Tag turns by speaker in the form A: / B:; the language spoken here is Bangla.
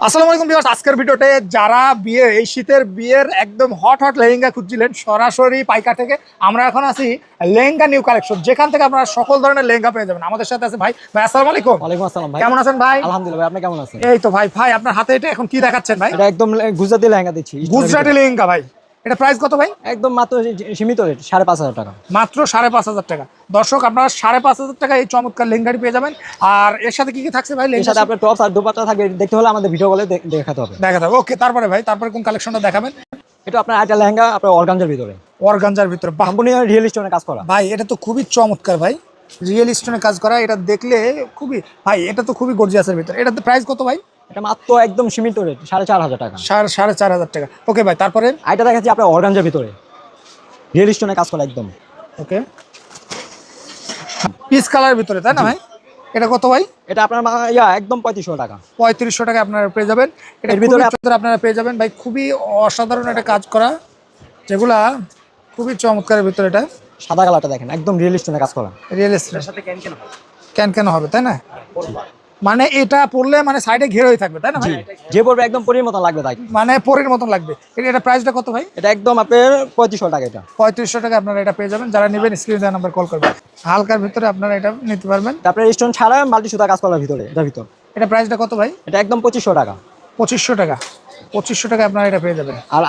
A: আসসালামু আলাইকুম ভিউয়ার্স, আজকের ভিডিওতে যারা বিয়ে এই শীতের বিয়ের একদম হট লেহেঙ্গা খুঁজছিলেন সরাসরি পাইকার থেকে আমরা এখন আছি লেহেঙ্গা নিউ কালেকশন, যেখান থেকে আপনারা সকল ধরনের লেহেঙ্গা পেয়ে যাবেন। আমাদের সাথে আছে ভাই। আসসালামু আলাইকুম।
B: ওয়ালাইকুম আসসালাম ভাই।
A: কেমন আছেন ভাই?
B: আলহামদুলিল্লাহ ভাই, আপনি কেমন আছেন?
A: এই তো ভাই আপনার হাতে এটা এখন কি দেখাচ্ছেন ভাই?
B: এটা একদম গুজরাটি লেহেঙ্গা দিচ্ছি।
A: গুজরাটি লেহেঙ্গা ভাই, এটা প্রাইস কত ভাই?
B: একদম মাত্র সীমিত রেট 5,500 টাকা।
A: মাত্র 5,500 টাকা। দর্শক, আপনারা 5,500 টাকা এই চমৎকার লেহেঙ্গাটি পেয়ে যাবেন। আর এর সাথে কি কি থাকছে ভাই?
B: এর সাথে আপনার টপস আর দুপাট্টা থাকবে, দেখতে হলে আমাদের ভিডিও কলে দেখাতে হবে।
A: দেখাতে হবে। ওকে, তারপরে ভাই তারপরে কোন কালেকশনটা দেখাবেন?
B: এটা আপনার একটা লেহেঙ্গা আপনার অর্গানজার ভিতরে,
A: অর্গানজার ভিতরে। বাহ
B: সম্পূর্ণ রিয়েল স্টোনে কাজ করা
A: ভাই, এটা তো খুবই চমৎকার ভাই, রিয়েল স্টোনে কাজ করা। এটা দেখলে খুবই ভাই, এটা তো খুবই গর্জিয়াসের ভিতরে। এটাতে প্রাইস কত ভাই?
B: এটা মাত্র একদম সীমিত রেট 4,500 টাকা।
A: 4,500 টাকা। ওকে ভাই, তারপরে
B: এটা দেখাচ্ছি আপনার অর্গানজার ভিতরে রিয়েল স্টোনে কাজ করা একদম।
A: ওকে, পিস কালার ভিতরে, তাই না ভাই? এটা কত ভাই?
B: এটা আপনার একদম 3,500 টাকা।
A: 3,500 টাকা আপনারা পেয়ে যাবেন। এর ভিতরে আপনারা পেয়ে যাবেন ভাই খুবই অসাধারণ একটা কাজ করা, যেগুলা খুবই চমৎকারের ভিতরে। এটা
B: সাদা কালারটা দেখেন, একদম রিয়েল স্টোনে কাজ করা।
A: রিয়েল স্টোন কেন হবে, তাই না? মানে এটা পরলে মানে সাইডে ঘের হয়ে থাকবে, তাই না ভাই?
B: যে পড়বে একদম পরির মতো লাগবে তাই,
A: মানে পরের মতন লাগবে। এটা প্রাইসটা কত ভাই?
B: এটা একদম আপনার 3,500 টাকা। এটা
A: 3,500 টাকা আপনারা এটা পেয়ে যাবেন। যারা নেবেন স্ক্রিনে দেওয়া নাম্বার কল করবেন। হালকার ভিতরে আপনারা এটা নিতে পারবেন।
B: তারপরে স্টোন ছাড়া মাল্টি সুতা কাজ করার ভিতরে, এটার ভিতর
A: এটা প্রাইসটা কত ভাই?
B: এটা একদম 2,500 টাকা।
A: 2,500 টাকা। 2,500 টাকা আপনারা এটা পেয়ে যাবেন।
B: আর